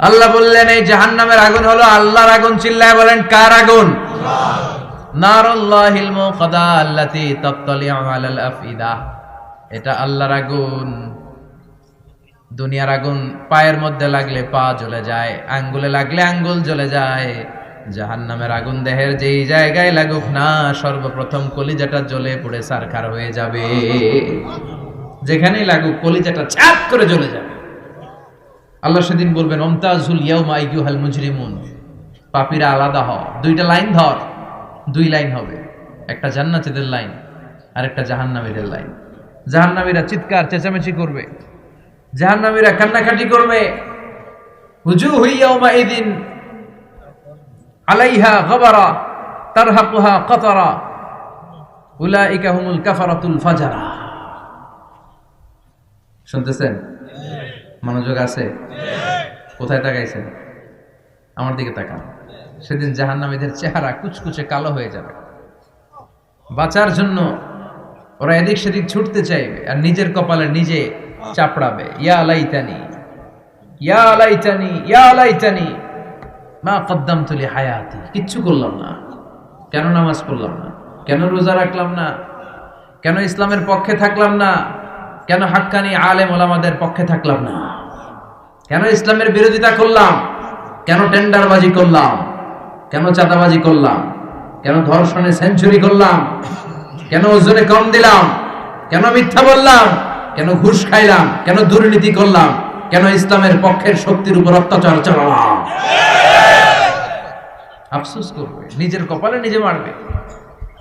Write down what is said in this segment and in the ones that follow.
আল্লাহ বললেন এই জাহান্নামের আগুন হলো আল্লাহর আগুন। চিল্লায় বলেন কার আগুন? নারুল্লাহিল মুকাদা আল্লাতী তাত্তালিউ আলাল আফইদা। এটা আল্লাহর আগুন। দুনিয়ার আগুন পায়ের মধ্যে লাগলে পা জ্বলে যায়, আঙ্গুলে লাগলে আঙ্গুল জ্বলে যায়। জাহান্নামের আগুন দেহের যেই জায়গায় লাগুক না, সর্বপ্রথম কলিজাটা জ্বলে পুড়ে ছারখার হয়ে যাবে। যেখানেই লাগুক কলিজাটা ছাপ করে জ্বলে যাবে। আল্লাহ সেদিন বলবেন ওমতাজুল ইয়াউমা আইয়ুহাল মুজরিমুন, পাপীরা আলাদা হও। দুইটা লাইন ধর, দুই লাইন হবে, একটা জান্নাতীদের লাইন আর একটা জাহান্নামীদের লাইন। জাহান্নামীরা চিৎকার চেঁচামেচি করবে, জাহান্নামীরা কান্নাকাটি করবে। উজুহু ইয়াউমাইদিন আলাইহা গাবারা তারহাকুহা কাতারা উলাইকা হুমুল কাফারাতুল ফাজারা। শুনতেছেন? মনোযোগ আছে? কোথায় তাকাইছেন? আমার দিকে তাকান। সেদিন জাহান্নামীদের চেহারা কুচকুচে কালো হয়ে যাবে। বাঁচার জন্য ওরা এদিক সেদিক ছুটতে চাইবে আর নিজের কপালে নিজে চাপড়াবে। ইয়া লাইতানি ইয়া লাইতানি ইয়া লাইতানি মা কদ্দামতু লি হায়াতি। কিচ্ছু করলাম না, কেন নামাজ পড়লাম না, কেন রোজা রাখলাম না, কেন ইসলামের পক্ষে থাকলাম না, কেন হাক্কানি আলেম ওলামাদের পক্ষে থাকলাম না, কেন ইসলামের বিরোধিতা করলাম, কেন টেন্ডারবাজি করলাম, কেন চাঁদাবাজি করলাম, কেন ধর্ষণে সেঞ্চুরি করলাম, কেন ওজনে কম দিলাম, কেন মিথ্যা বললাম, কেন ঘুষ খাইলাম, কেন দুর্নীতি করলাম, কেন ইসলামের পক্ষের শক্তির উপর অত্যাচার চালালাম। আফসোস করবে, নিজের কপালে নিজে মারবে।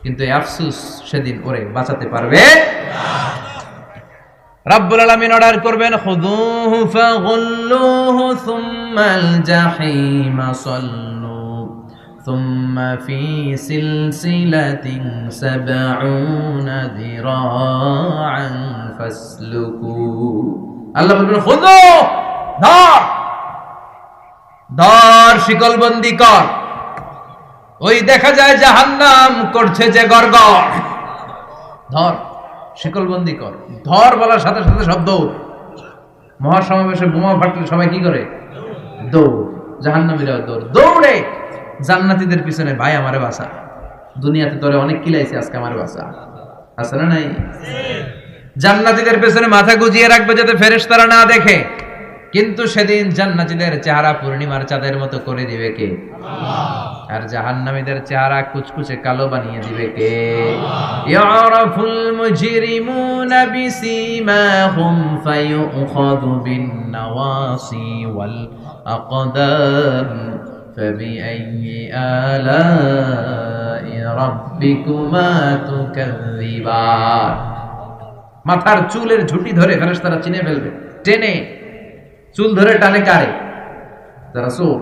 কিন্তু এই আফসোস সেদিন ওরে বাঁচাতে পারবে না। রাব্বুল আলামিন অর্ডার করবেন খুযুহু ফাগুল্লুহু সুম্মাল জাহিমা সাল্লু সুম্মা ফি সিলসিলাতিন সাবউনা যিরাআন ফাসলুকু। আল্লাহ বলবেন খুযু, ধর ধর, শিকলবন্দি কর। ওই দেখা যায় জাহান্নাম করছে যে গড়গড়, ধর শিকলবন্দি কর। ধর বলার সাথে সাথে সব দৌড়। মহাসমাবেশে বোমা ফাটলে সবাই কি করে? দৌড়। জাহান্নামীরাও দৌড়। দৌড়ে জান্নাতীদের পিছনে, ভাই আমারে বাঁচা, দুনিয়াতে তোরে অনেক কিলাইছে, আজকে আমারে বাঁচা। আছে না নাই? জান্নাতীদের পেছনে মাথা গুজিয়ে রাখবে যাতে ফেরেশতারা না দেখে। কিন্তু সেদিন জান্নাতীদের চেহারা পূর্ণিমার চাঁদের মতো করে দিবে কে? আর জাহান্নামীদের চেহারা কুচকুচে কালো বানিয়ে দিবে কে? ইয়ারাফুল মুজরিমুনা বিসীমাহুম ফায়ুখাযু বিন নাওয়াসি ওয়াল আকদাম ফাবিআইয়ি আলাই রাব্বিকুমা তুকাযযিবান। মাথার চুলের ঝুঁটি ধরে ফেরেশতারা চিনে ফেলবে। টেনে চুল ধরে টানে কারে? যারা চোর।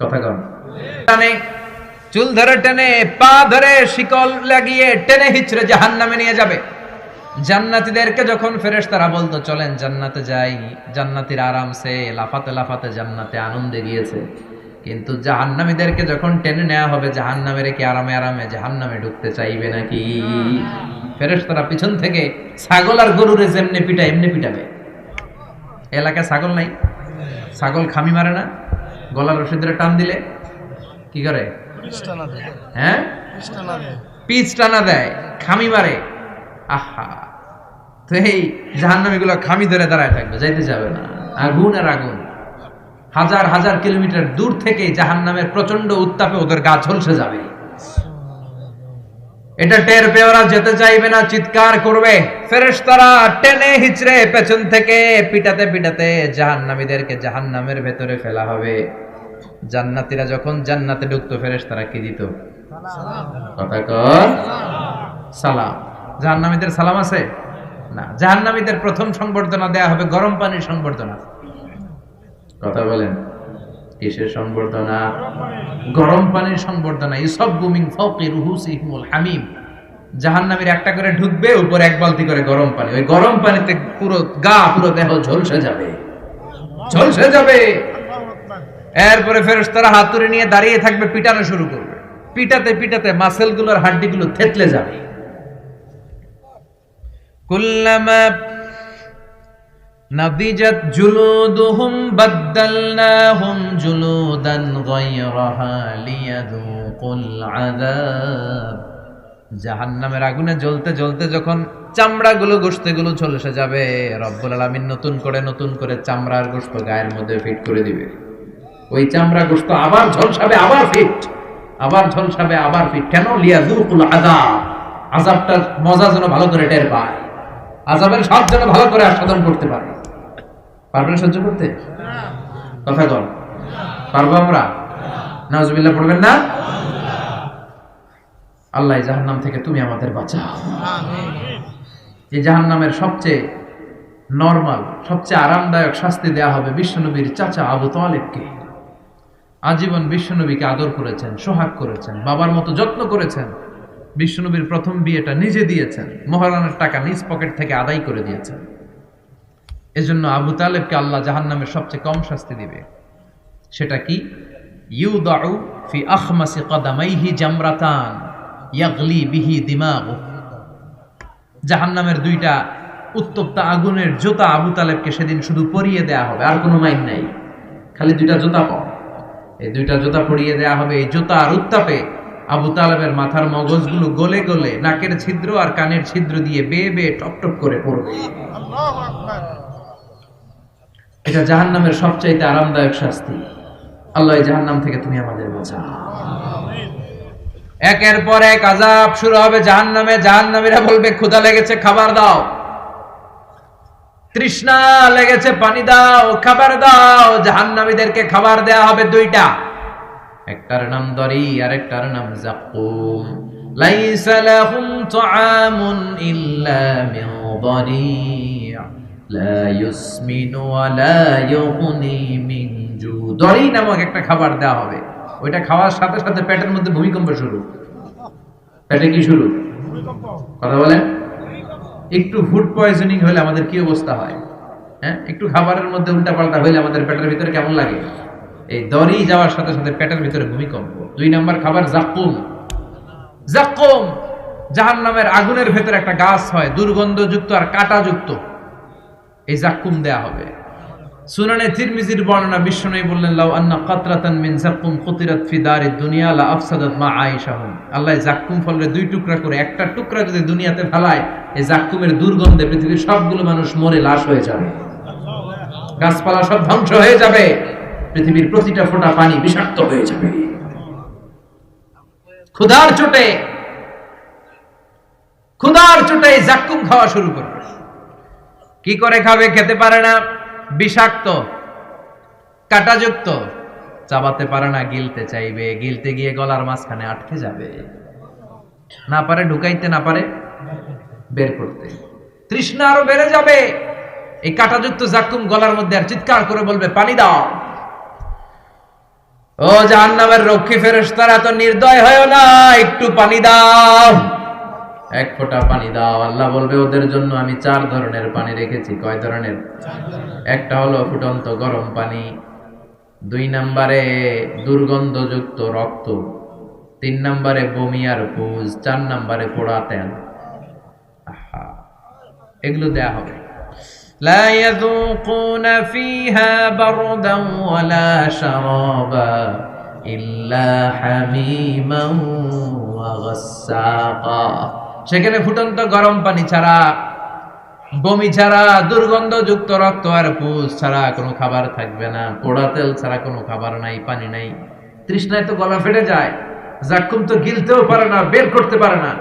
কথা কন। টানে, চুল ধরে টেনে, পা ধরে শিকল লাগিয়ে টেনে হিচড়ে জাহান্নামে নিয়ে যাবে। জান্নাতীদেরকে যখন ফেরেশতারা বলতো চলেন জান্নাতে যাই, জান্নাতীরা আরামসে লাফাতে লাফাতে জান্নাতে আনন্দে গিয়েছে। কিন্তু জাহান্নামীদেরকে যখন টেনে নেওয়া হবে, জাহান্নামের কি আরামে আরামে জাহান্নামে ঢুকতে চাইবে নাকি? ফেরেশতারা পিছন থেকে ছাগল আর গরুরে যেমনে পিটায় এমনি পিটাবে। এলাকায় ছাগল নাই? ছাগল খামি মারে না? গলার রশি ধরে টান দিলে কি করে? হ্যাঁ, পিচ টানা দেয়, খামি মারে। আহা, তো এই জাহান্নামীগুলো খামি ধরে দাঁড়ায় থাকবে, যাইতে যাবে না। আগুন আর আগুন। হাজার হাজার কিলোমিটার দূর থেকে জাহান্নামের প্রচন্ড উত্তাপে ওদের গা ঝলসে যাবে। এটা টের পেয়ে ওরা যেতে চাইবে না, চিৎকার করবে। ফেরেশতারা টেনে হিচড়ে পেছন থেকে পিটাতে পিটাতে জাহান্নামীদেরকে জাহান্নামের ভেতরে ফেলা হবে। জান্নাতীরা যখন জান্নাতে ঢুকতো, ফেরেশতারা কি দিত? কথা কর, সালাম। জাহান্নামীদের সালাম আছে না? জাহান্নামীদের প্রথম সংবর্ধনা দেয়া হবে গরম পানির সংবর্ধনা। কথা বলেন, কিসের সংবর্ধনা? গরম পানির সংবর্ধনা। ইউসাব্বু মিন ফাওকি রুহুসিহিমুল হামিম। জাহান্নামীর একটা করে ঢুকবে, উপরে এক বালতি করে গরম পানি। ওই গরম পানিতে পুরো গা, পুরো দেহ ঝলসে যাবে, ঝলসে যাবে। এরপরে ফেরেশতারা হাতুড়ি নিয়ে দাঁড়িয়ে থাকবে, পিটানো শুরু করবে। পিটাতে পিটাতে মাসেলগুলোর হাড্ডিগুলো থেতলে যাবে। কুল্লামা নাদিজাত জুলুদুহুম বাদদালনাহুম জুলুদান গায়রাহা লিয়াযুকুল আযাব। জাহান্নামের আগুনে জ্বলতে জ্বলতে যখন চামড়াগুলো গোশতগুলো ঝলসে যাবে, রব্বুল আলামিন নতুন করে চামড়ার গোশত গায়ের মধ্যে ফিট করে দিবে। ওই চামড়া গোশত আবার ঝলসাবে, আবার ফিট, আবার ঝলসাবে, আবার ফিট। কেন? লিয়াযুকুল আযাব, আযাবটার মজা যেন ভালো করে টের পায়, আযাবের স্বাদ যেন ভালো করে আস্বাদন করতে পারে। পারবেন সহ্য করতে? কথা বল, পারবো আমরা? নাউজুবিল্লাহ পড়বেন না? আল্লাহ জাহান্নাম থেকে তুমি আমাদের বাঁচাও। এই জাহান্নামের সবচেয়ে নরমাল, সবচেয়ে আরামদায়ক শাস্তি দেয়া হবে বিশ্বনবীর চাচা আবু তালেবকে। আজীবন বিশ্বনবীকে আদর করেছেন, সোহাগ করেছেন, বাবার মতো যত্ন করেছেন। বিশ্বনবীর প্রথম বিয়েটা নিজে দিয়েছেন, মহারানার টাকা নিজ পকেট থেকে আদায় করে দিয়েছেন। এজন্য আবু তালেবকে আল্লাহ জাহান্নামের সবচেয়ে কম শাস্তি দিবে। সেটা কি? ইউদাউ ফি আখমাসি কদামাইহি জামরাতান ইয়াগলি বিহি দিমাগু। জাহান্নামের দুইটা উত্তপ্ত আগুনের জুতা আবু তালেবকে সেদিন শুধু পরিয়ে দেয়া হবে, আর কোনো মাইন নাই, খালি দুইটা জুতা পাও। এই দুইটা জুতা পরিয়ে দেয়া হবে। এই জুতা আর উত্তাপে আবু তালেবের মাথার মগজগুলো গলে গলে নাকের ছিদ্র আর কানের ছিদ্র দিয়ে বেয়ে বেয়ে টপ টপ করে পড়বে। এটা জাহান্নামের সবচাইতে আরামদায়ক শাস্তি। আল্লাহ এই জাহান্নাম থেকে তুমি আমাদের বাঁচাও। একের পর এক আযাব শুরু হবে জাহান্নামে। জাহান্নামীরা বলবে, ক্ষুধা লেগেছে, খাবার দাও। তৃষ্ণা লেগেছে, পানি দাও, খাবার দাও। জাহান্নামীদেরকে খাবার দেয়া হবে দুইটা, একটার নাম দরি আর একটার নাম যাকুম। লাইসা লাহুম তুআমুন ইল্লা মিন দরি' লা ইউসমিনু ওয়া লা ইউগনি মিন জু। দরি নামক একটা খাবার দেওয়া হবে। ওইটা খাওয়ার সাথে সাথে পেটের মধ্যে ভূমিকম্প শুরু। পেটে কি শুরু? কথা বলেন। একটু ফুড পয়জনিং হলে আমাদের কি অবস্থা হয়? হ্যাঁ, একটু খাবারের মধ্যে উল্টাপাল্টা হলে আমাদের পেটের ভিতরে কেমন লাগে? এই দড়ি যাওয়ার সাথে সাথে পেটের ভিতরে ভূমিকম্প। 2 নাম্বার খাবার যাকুম। যাকুম জাহান্নামের আগুনের ভেতরে একটা গাছ হয়, দুর্গন্ধযুক্ত আর কাঁটাযুক্ত। এই যাকুম দেয়া হবে। সুনানে তিরমিজির বর্ণনা, বিশ্বনবী বললেন, লাউ আন্না কাতরাতান মিন যাকুম কুতিরাত ফি দারিদ দুনিয়া লা আফসাদাত মা আয়েশাহুম। আল্লাহ যাকুম ফলের 2 টুকরা করে, একটা টুকরা যদি দুনিয়াতে ফেলায়, এই যাকুমের দুর্গন্ধে পৃথিবীর সবগুলো মানুষ মরে লাশ হয়ে যাবে, গাছপালা সব ধ্বংস হয়ে যাবে, পৃথিবীর প্রতিটা ফোঁটা পানি বিষাক্ত হয়ে যাবে। ক্ষুধার চোটে যাকুম খাওয়া শুরু করবে। কি করে খাবে? খেতে পারে না, বিষাক্ত, কাঁটাযুক্ত, চাবাতে পারে না, গিলতে চাইবে, গিলতে গিয়ে গলার মাঝখানে আটকে যাবে, না পারে ঢুকাইতে, না পারে বের করতে। তৃষ্ণা আরো বেড়ে যাবে। এই কাঁটাযুক্ত যাকুম গলার মধ্যে আর চিৎকার করে বলবে, পানি দাও। ও জাহান্নামের রক্ষী ফেরেশতারা, তো নির্দয় হয় না, একটু পানি দাও, এক ফোঁটা পানি দাও। আল্লাহ বলবে, ওদের জন্য আমি 4 ধরনের পানি রেখেছি। কয় ধরনের? একটা হলো ফুটন্ত গরম পানি, 2 নম্বরে দুর্গন্ধযুক্ত রক্ত, 3 নম্বরে বমি আর পুজ, 4 নম্বরে পোড়া তেল। এগুলো দেয়া হবে। لا يذوقون فيها بردا ولا شرابا إلا حميما وغساقا। সেখানে ফুটন্ত গরম পানি ছাড়া, বমি ছাড়া, দুর্গন্ধযুক্ত রক্ত আর পুজ ছাড়া কোনো খাবার থাকবে না, পোড়া তেল ছাড়া কোনো খাবার নাই, পানি নাই। তৃষ্ণায় তো গলা ফেটে যায়, যাকুম তো গিলতেও পারে না, বের করতে পারে না।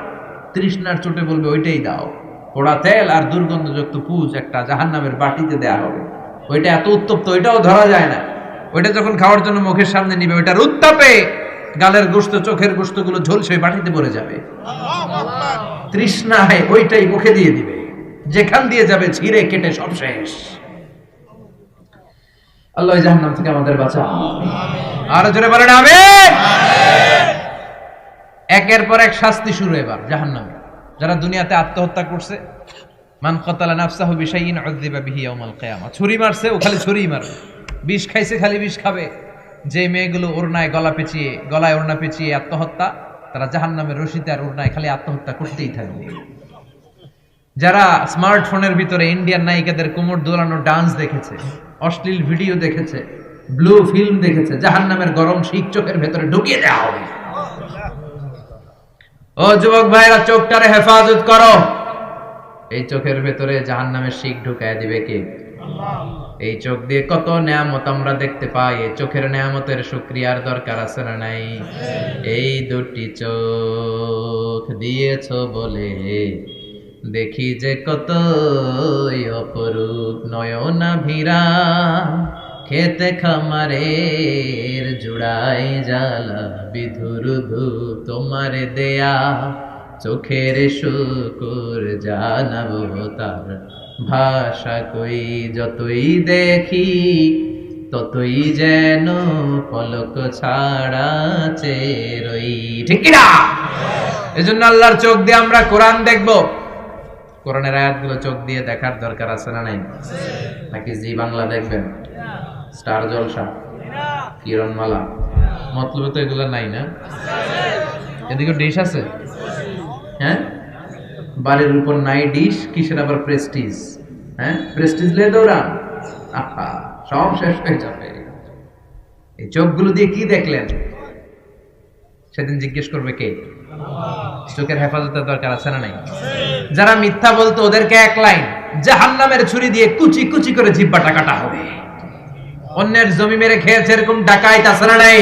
তৃষ্ণার চোটে বলবে, ওইটাই দাও। পোড়া তেল আর দুর্গন্ধযুক্ত পুজ একটা জাহান্নামের বাটিতে দেয়া হবে। ওইটা এত উত্তপ্ত, ওইটাও ধরা যায় না। ওইটা যখন খাওয়ার জন্য মুখের সামনে নিবে, ওইটার উত্তাপে গালের গোশত, চোখের গোশতগুলো ঝলসে বাটিতে পড়ে যাবে। তৃষ্ণায় ওইটাই মুখে দিয়ে দিবে, যেখান দিয়ে যাবে ছিঁড়ে কেটে সব শেষ। আল্লাহ জাহান্নাম থেকে আমাদের বাঁচাও। আর জোরে বলেন আমিন। একের পর এক শাস্তি শুরু এবার জাহান্নামে। যারা দুনিয়াতে আত্মহত্যা করছে, মান কাতালা নাফসাহু বিশাইইন উযযিবা বিহি ইয়াউমাল কিয়ামা। ছুরি মারছে, ও খালি ছুরিই মারবে। বিষ খাইছে, খালি বিষ খাবে। যে মেয়েগুলো ওড়নায় গলায় ওড়না পেঁচিয়ে আত্মহত্যা, তারা জাহান্নামের রশিতে আর ওড়নায় খালি আত্মহত্যা করতেই থাকবে। যারা স্মার্টফোনের ভিতরে ইন্ডিয়ান নায়িকাদের কোমর দোলানো ডান্স দেখেছে, অশ্লীল ভিডিও দেখেছে, ব্লু ফিল্ম দেখেছে, জাহান্নামের গরম শিক চোখের ভেতরে ঢুকিয়ে দেওয়া হবে। ও যুবক ভাইরা, চোখটারে হেফাজত করো। এই চোখের ভেতরে জাহান্নামের শিক ঢুকায় দিবে কে? এই চোখ দিয়ে কত নেয়ামত আমরা দেখতে পাই। এই চোখের নেয়ামতের শুকরিয়ার দরকার আছে না নাই? এই দুটি চোখ দিয়েছো বলে দেখি যে কত অপরূপ নয়না ভিরা, খেতে খামারের জুড়াই জ্বালা বিধুর ধূপ তোমারে দেয়া, চোখের শুকুর জানাবো তার ভাষা কই, যতই দেখি ততই যেন পলক ছাড়া চেরই। ঠিক কি না? এজন্য আল্লাহর চোখ দিয়ে আমরা কোরআন দেখব। কোরআনের আয়াতগুলো চোখ দিয়ে দেখার দরকার আছে না নাই? নাকি জি বাংলা দেখবেন, স্টার জলসা, কিরণমালা, মতলবে তো এগুলো নাই না? এদিকে ডিশ আছে, হ্যাঁ? বাড়ির উপর নাই ডিশ, কিসের আবার প্রেস্টিজ? হ্যাঁ, প্রেস্টিজ লে দৌড়ান, আহা সব শেষ হয়ে যাবে। এই চোখগুলো দিয়ে কি দেখলেন? সেদিন জিজ্ঞেস করবে কে? চোখের হেফাজতের দরকার আছে না নাই? যারা মিথ্যা বলতো ওদেরকে এক লাইন, জাহান্নামের ছুরি দিয়ে কুচি কুচি করে জিহ্বাটা কাটা হবে। অন্যের জমি মেরে খেয়েছে এরকম ডাকাইত আছে না নাই?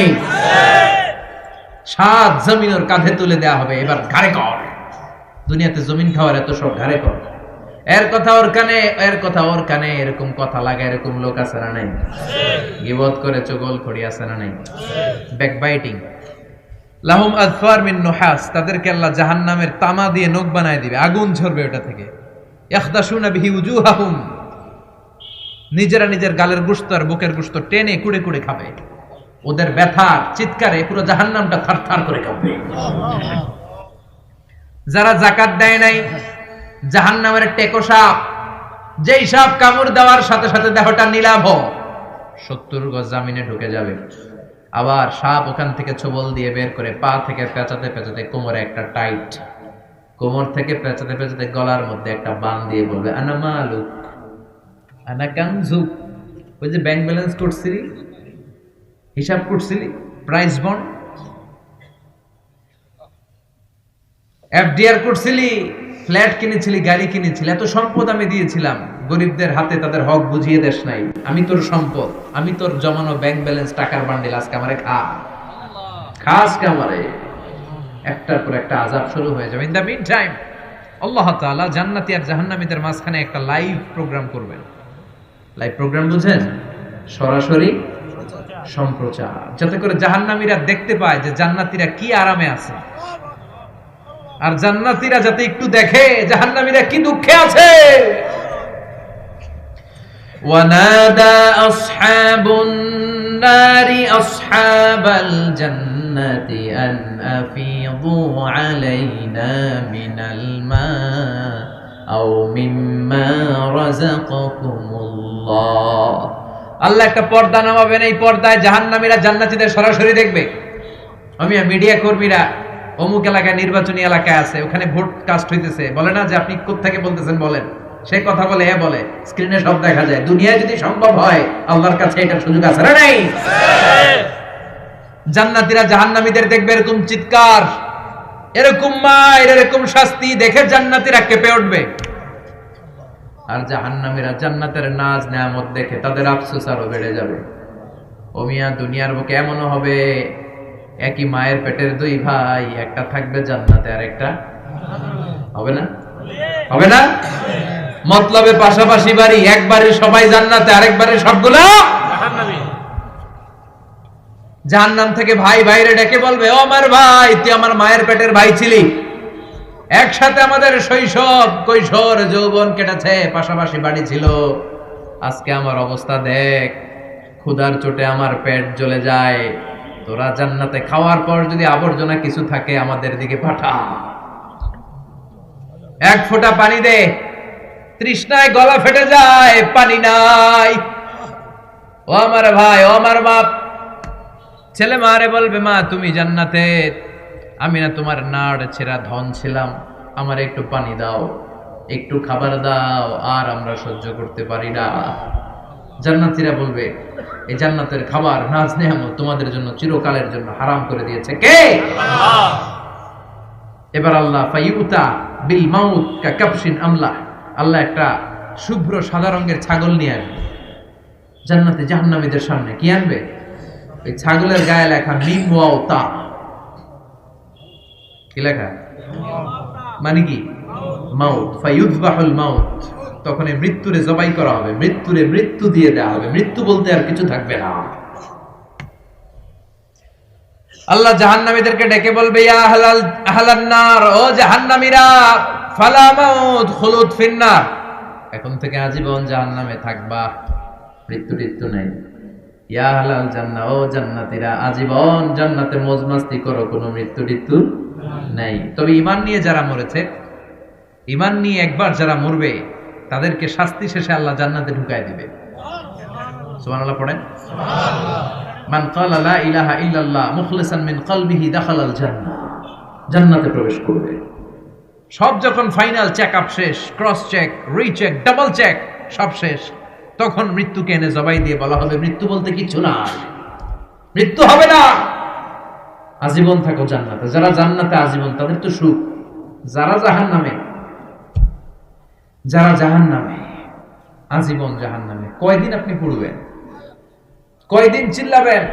সাত জমিন ওর কাঁধে তুলে দেওয়া হবে, এবার ঘাড়ে কর। দুনিয়াতে জমিন খাওয়ার এত সব ঘাড়ে কর। এর কথা ওর কানে, এর কথা ওর কানে, এরকম কথা লাগা এরকম লোক আছে না নাই? গীবত করে চগল খড়ি আছে না নাই? ব্যাকবাইটিং। লাহুম আযফার মিন নুহাস, তাদেরকে আল্লাহ জাহান্নামের তামা দিয়ে নখ বানায় দিবে, আগুন ঝরবে ওটা থেকে। ইয়াখদাশুনা বিহি উজুহাহুম, নিজেরা নিজের গালের গোশত আর বুকের গোশত টেনে কুড়ে কুড়ে খাবে। ওদের ব্যথার চিৎকারে পুরো জাহান্নামটা থারথার করে কাঁপবে। যারা যাকাত দেয় নাই, জাহান্নামের টেকো সাপ, যেই সাপ কামড় দেওয়ার সাথে সাথে দেহটা নীলাভ, 70 গজ জামিনে ঢুকে যাবে। আবার সাপ ওখান থেকে ছোবল দিয়ে বের করে পা থেকে পেঁচাতে পেঁচাতে কোমরে একটা টাইট, কোমর থেকে পেঁচাতে পেঁচাতে গলার মধ্যে একটা বান দিয়ে বলবে আনা মালুক আনা কানজুক। ওই যে ব্যাংক ব্যালেন্স করছিলি, হিসাব করছিলি, প্রাইস বন্ড, এফডিআর করছিলি, ফ্ল্যাট কিনেছিলি, গাড়ি কিনেছিলি, এত সম্পদ আমি দিয়েছিলাম, গরিবদের হাতে তাদের হক বুঝিয়ে দেশ নাই। আমি তোর সম্পদ, আমি তোর জমানো ব্যাংক ব্যালেন্স টাকার বান্ডিল, আজকে আমারে খা, আজকে আমারে। একটার পর একটা আযাব শুরু হয়ে যাবে। ইন দ্য মিন টাইম আল্লাহ তাআলা জান্নাতি আর জাহান্নামীদের মাঝখানে একটা লাইভ প্রোগ্রাম করবেন। লাইভ প্রোগ্রাম বুঝেন? সরাসরি সম্প্রচার, যাতে করে জাহান্নামীরা দেখতে পায় যে জান্নাতীরা কি আরামে আছে, আর জান্নাতীরা যাতে একটু দেখে জাহান্নামীরা কি দুঃখে আছে। ওয়ানাদা আসহাবুন নারি আসহাবাল জান্নাতি আন আফিযু আলাইনা মিনাল মা আও মিম্মা রাযাকাকুমুল্লাহ। আল্লাহ একটা পর্দা নামাবেন, এই পর্দায় জাহান্নামীরা জান্নাতীদের সরাসরি দেখবে। আমি মিডিয়া কর্মীরা অমুক এলাকায় নির্বাচনী এলাকায় আছে, ওখানে ভোট কাস্ট হইতেছে, বলে না যে আপনি কোত্থেকে বলতেছেন বলেন, সে কথা বলে এ বলে, স্ক্রিনে সব দেখা যায়। দুনিয়ায় যদি সম্ভব হয়, আল্লাহর কাছে এটার সুযোগ আছে না নাই? জান্নাতীরা জাহান্নামীদের দেখবে এরকম চিৎকার, এরকম মার, এরকম শাস্তি দেখে জান্নাতীরা কেঁপে উঠবে। আর জাহান্নামীরা জান্নাতের নাজ নেয়ামত দেখে তাদের আফসোস আরো বেড়ে যাবে। ও মিয়া, দুনিয়ার বুকে এমনও হবে একই মায়ের পেটের দুই ভাই, একটা থাকবে জান্নাতে আর একটা হবে না, হবে না? মতলবে পাশাপাশি বাড়ি, একবারে সবাই জান্নাতে, আরেকবারে সবগুলা জাহান্নামী। জাহান্নাম থেকে ভাই ভাইরে ডেকে বলবে, ও আমার ভাই, তুই আমার মায়ের পেটের ভাই ছিলি, একসাথে আমাদের শৈশব কৈশোর যৌবন কেটেছে, পাশাপাশি বাড়ি ছিল, আজকে আমার অবস্থা দেখ, ক্ষুধার চোটে আমার পেট জ্বলে যায়, তোরা জান্নাতে খাওয়ার পর যদি আবর্জনা কিছু থাকে আমাদের দিকে পাঠা, এক ফোঁটা পানি দে, তৃষ্ণায় গলা ফেটে যায়, পানি নাই। ও আমার ভাই, ও আমার বাপ, ছেলে মারে বলবে, মা তুমি জান্নাতে, আমি না তোমার নাড় ছেঁড়া ধন ছিলাম, আমার একটু পানি দাও। একটু খাবার দাও, আর আমরা সহ্য করতে পারি না। জান্নাতীরা বলবে, এই জান্নাতের খাবার নাজ নেয়ামত তোমাদের জন্য চিরকালের জন্য হারাম করে দিয়েছে কে? আল্লাহ। এবার আল্লাহ ফায়ুতা বিল মাউত কা কাবশিন আমলা, আল্লাহ একটা শুভ্র সাদা রঙের ছাগল নিয়ে আসবে জান্নাতে জাহান্নামীদের সামনে। কি আনবে? ওই ছাগলের গায়ে লেখা মিম ওয়াও তা। কি লেখা? মানে কি? মাউত। ফায়ুযবাহুল মাউত, তখন এই মৃত্যুরে জবাই করা হবে, মৃত্যুরে মৃত্যু দিয়ে দেওয়া হবে, মৃত্যু বলতে আর কিছু থাকবে না। আল্লাহ জাহান্নামীদেরকে ডেকে বলবে, ইয়া আহলান নার, ও জাহান্নামীরা, ফালা মাউত খুলুদ ফিন্নার, এখন থেকে আজীবন জাহান্নামে থাকবা, মৃত্যু টিত্যু নেই। ইয়া আহলাল জান্নাহ, ও জান্নাতীরা, আজীবন জান্নাতে মौज মাস্তি করো, কোনো মৃত্যু টিত্যু নেই। তবে ঈমান নিয়ে যারা মরেছে, ঈমান নিয়ে একবার যারা মরবে, তাদেরকে শাস্তি শেষে আল্লাহ জান্নাতে ঢুকায় দিবে। সুবহানাল্লাহ পড়েন। সুবহানাল্লাহ। মান ক্বালা লা ইলাহা ইল্লাল্লাহ মুখলিসান মিন কলবিহি দাখালাল জান্নাহ, জান্নাতে প্রবেশ করবে। সব যখন ফাইনাল চেকআপ শেষ, cross check, recheck, double check সব শেষ, তখন মৃত্যুকে এনে জবাই দিয়ে বলা হবে, মৃত্যু বলতে কিছু না, মৃত্যু হবে না, আজীবন থাকো জান্নাতে। যারা জান্নাতে আজীবন তাদের তো সুখ। যারা জাহান্নামে, যারা জাহান্নামে আজীবন জাহান্নামে, কয়দিন আপনি পড়বেন? কয়দিন চিল্লাবেন?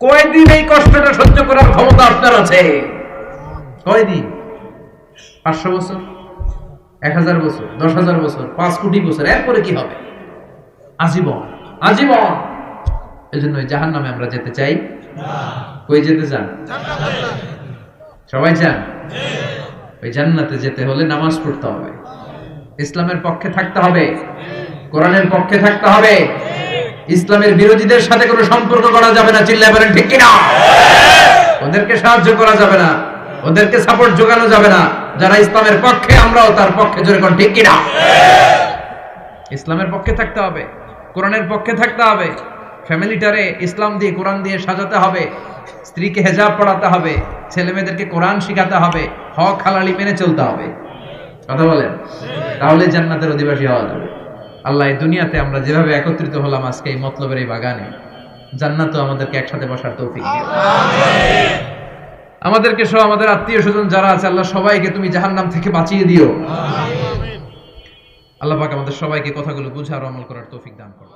কয়দিন এই কষ্টটা সহ্য করার ক্ষমতা আপনার আছে? কয়দিন? 500 বছর, 1000 বছর, 10,000 বছর, 5 কোটি বছর, এরপরে কি হবে? আজীবন, আজীবন। এই জন্য জাহান্নামে আমরা যেতে চাই না। কই যেতে চান? সবাই চান? ওই জান্নাতে যেতে হলে নামাজ পড়তে হবে, ইসলামের পক্ষে থাকতে হবে, কোরআনের পক্ষে থাকতে হবে, ইসলামের বিরোধীদের সাথে কোনো সম্পর্ক করা যাবে না। চিল্লায় বলেন ঠিক কিনা? ওদেরকে সাহায্য করা যাবে না, ওদেরকে সাপোর্ট জোগানো যাবে না। যারা ইসলামের পক্ষে, আমরাও তার পক্ষে, জোরে কোন ঠিক কিনা? ইসলামের পক্ষে থাকতে হবে, কোরআনের পক্ষে থাকতে হবে, ফ্যামিলিটারে ইসলাম দিয়ে, কোরআন দিয়ে সাজাতে হবে, স্ত্রীকে হেজাব পড়াতে হবে, ছেলে মেয়েদেরকে কোরআন শিখাতে হবে, হক হালালি মেনে চলতে হবে। কথা বলেন? তাহলে জান্নাতের অধিবাসী হওয়া যাবে। আল্লাহ এই দুনিয়াতে আমরা যেভাবে একত্রিত হলাম আজকে এই মতলবের এই বাগানে, জান্নাতও আমাদেরকে একসাথে বসার তৌফিক দিও। আমিন। আমাদেরকে সহ আমাদের আত্মীয় স্বজন যারা আছে, আল্লাহ সবাইকে তুমি জাহান্নাম থেকে বাঁচিয়ে দিও। আমিন। আল্লাহ পাক আমাদের সবাইকে কথাগুলো বুঝার আমল করার তৌফিক দান করুন।